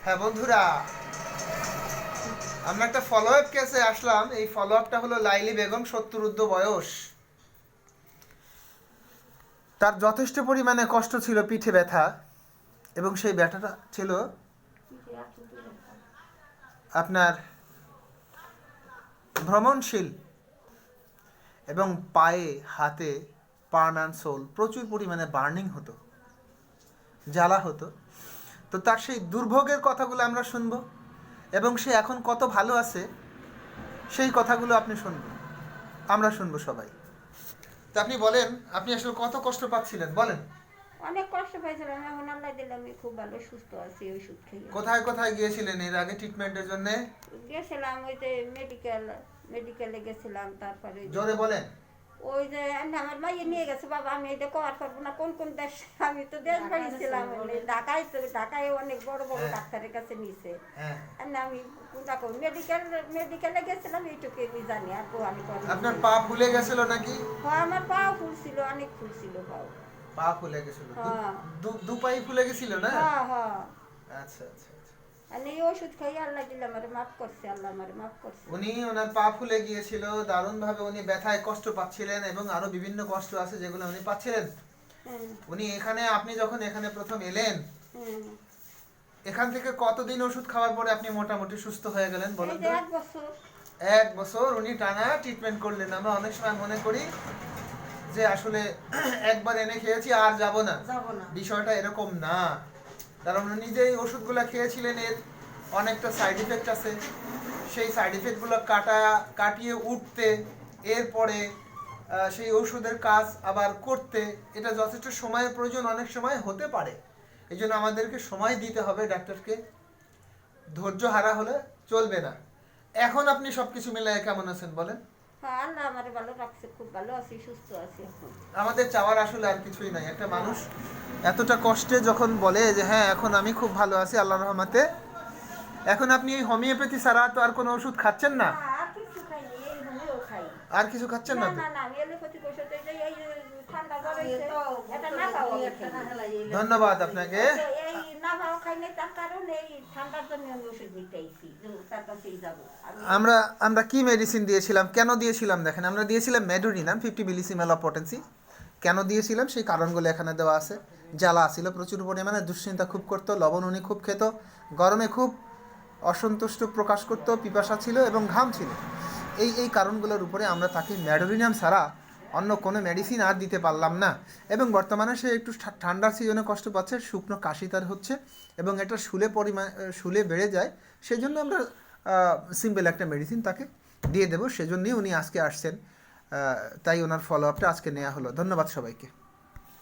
হ্যাঁ বন্ধুরা, আমরা একটা ফলো আপ কেসে আসলাম। এই ফলো আপটা হলো লাইলি বেগম, 70 ঊর্ধ্ব বয়স। তার যথেষ্ট পরিমাণে কষ্ট ছিল, পিঠে ব্যথা, এবং সেই ব্যথাটা ছিল আপনার ভ্রমণশীল, এবং পায়ে হাতে পার্ন অ্যান্ড সোল প্রচুর পরিমাণে বার্নিং হতো, জ্বালা হতো। তো তার সেই দুর্ভোগের কথাগুলো আমরা শুনবো, এবং সে এখন কত ভালো আছে সেই কথাগুলো আপনি শুনবেন, আমরা শুনবো সবাই। তা আপনি বলেন, আপনি আসলে কত কষ্ট পাচ্ছিলেন বলেন। অনেক কষ্ট পাইছিলাম, এখন আল্লাহ দিলে আমি খুব ভালো সুস্থ আছি ওষুধ খেয়ে। কোথায় কোথায় গিয়েছিলেন এর আগে ট্রিটমেন্টের জন্য? গেছিলাম ওই যে মেডিকেলে গেছিলাম, তারপরে জোরে বলেন। ওই যে আমার মাইয়ে নিয়ে গেছে বাবা, আমি এটা করার পারবো না। কোন কোন দেশ, আমি তো দেশ বাড়ি ছিলাম ঢাকায়, তো ঢাকায় অনেক বড় বড় ডাক্তারের কাছে নিয়েছে। হ্যাঁ, আমি মেডিকেলে গেছিলাম, এইটুকু আমি জানি, আর আমি আপনার পা ফুলে গেছিল নাকি? হ্যাঁ, আমার পাও ফুলছিল, অনেক ফুলছিল পাও। পা ফুলে গেছিল? হ্যাঁ দু পাই ফুলে গেছিল না? হ্যাঁ হ্যাঁ। আচ্ছা আচ্ছা আচ্ছা। আমি এই ওষুধ খাই আল্লাহ দিলে আমারে মাফ করছে, আল্লাহ আমারে মাফ করছে। ওনার পা ফুলে গিয়েছিল দারুণ ভাবে, উনি ব্যথায় কষ্ট পাচ্ছিলেন, এবং আরো বিভিন্ন কষ্ট আছে যেগুলো উনি পাচ্ছিলেন। উনি এখানে, আপনি যখন এখানে প্রথম এলেন, এখান থেকে কতদিন ওষুধ খাওয়ার পরে আপনি মোটামুটি সুস্থ হয়ে গেলেন বলুন তো? 1 বছর। 1 বছর উনি টানা ট্রিটমেন্ট করলেন। আমরা অনেক সময় মনে করি যে আসলে একবার এনে খেয়েছি আর যাব না, বিষয়টা এরকম না। কারণ উনি যে ওষুধগুলো খেয়েছিলেন এর অনেকটা সাইড ইফেক্ট আছে। সেই সাইড ইফেক্টগুলো কাটিয়ে উঠতে, এরপরে সেই ওষুধের কাজ আবার করতে, এটা যথেষ্ট সময়ের প্রয়োজন অনেক সময় হতে পারে। এই জন্য আমাদেরকে সময় দিতে হবে ডাক্তারকে, ধৈর্য হারা হলে চলবে না। এখন আপনি সবকিছু মিলায় কেমন আছেন বলেন? হ্যাঁ, আল্লাহ আমারে ভালো রাখছে, খুব ভালো আছি, সুস্থ আছি এখন। আমাদের চাওয়ার আসলে আর কিছুই নাই। একটা মানুষ এতটা কষ্টে যখন বলে যে হ্যাঁ এখন আমি খুব ভালো আছি আল্লাহর রহমতে, এখন আপনি এই হোমিওপ্যাথি ছাড়া তো আর কোনো ওষুধ খাচ্ছেন না? আর কিছু খাইনি, এই হোমিও খাই। আর কিছু খাচ্ছেন না তো? না, আমি এলোপ্যাথিক ওষুধ, এই ঠান্ডা জ্বর হয়েছে, এটা না খাওয়া খাই। ধন্যবাদ আপনাকে। এই না খাওয়া খাই নাই, তার কারণ এই ঠান্ডার জন্য আমি ওষুধ নিতে আইছি, তার কাছেই যাবো। আমরা আমরা কি মেডিসিন দিয়েছিলাম, কেন দিয়েছিলাম দেখেন। আমরা দিয়েছিলাম মেডোরিনাম 50 মিলিসিমেল অফ পটেন্সি। কেন দিয়েছিলাম সেই কারণগুলো এখানে দেওয়া আছে। জ্বালা ছিল প্রচুর পরিমাণে, দুশ্চিন্তা খুব করতো, লবণ উনি খুব খেত, গরমে খুব অসন্তুষ্ট প্রকাশ করতো, পিপাসা ছিল এবং ঘাম ছিল। এই কারণগুলোর উপরে আমরা তাকে মেডোরিনাম ছাড়া অন্য কোনো মেডিসিন আর দিতে পারলাম না। এবং বর্তমানে সে একটু ঠান্ডার সিজনে কষ্ট পাচ্ছে, শুকনো কাশি তার হচ্ছে, এবং এটা শুলে বেড়ে যায়। সেই জন্য আমরা সিম্পল একটা মেডিসিন তাকে দিয়ে দেবো। সেজন্যই উনি আজকে আসছেন, তাই ওনার ফলো আপটা আজকে নেওয়া হলো। ধন্যবাদ সবাইকে।